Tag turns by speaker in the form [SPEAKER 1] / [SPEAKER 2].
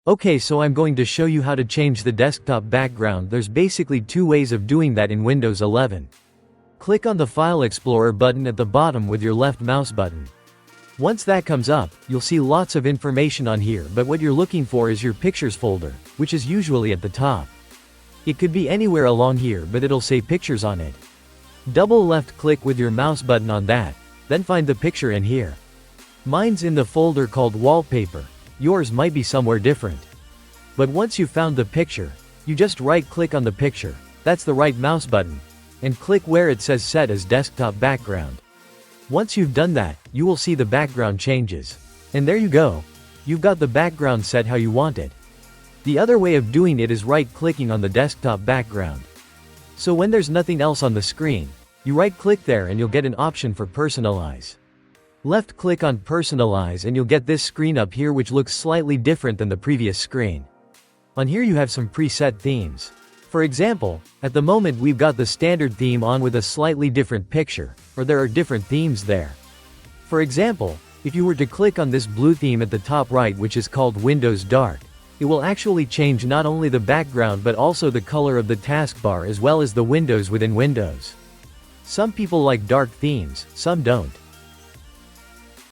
[SPEAKER 1] Okay, so I'm going to show you how to change the desktop background. There's basically two ways of doing that in Windows 11. Click on the File Explorer button at the bottom with your left mouse button. Once that comes up, you'll see lots of information on here, but what you're looking for is your Pictures folder, which is usually at the top. It could be anywhere along here, but it'll say Pictures on it. Double left click with your mouse button on that, then find the picture in here. Mine's in the folder called Wallpaper. Yours might be somewhere different. But once you've found the picture, you just right-click on the picture, that's the right mouse button, and click where it says Set as Desktop Background. Once you've done that, you will see the background changes. And there you go. You've got the background set how you want it. The other way of doing it is right-clicking on the desktop background. So when there's nothing else on the screen, you right-click there and you'll get an option for Personalize. Left-click on Personalize and you'll get this screen up here, which looks slightly different than the previous screen. On here you have some preset themes. For example, at the moment we've got the standard theme on with a slightly different picture, or there are different themes there. For example, if you were to click on this blue theme at the top right, which is called Windows Dark, it will actually change not only the background but also the color of the taskbar as well as the windows within Windows. Some people like dark themes, some don't.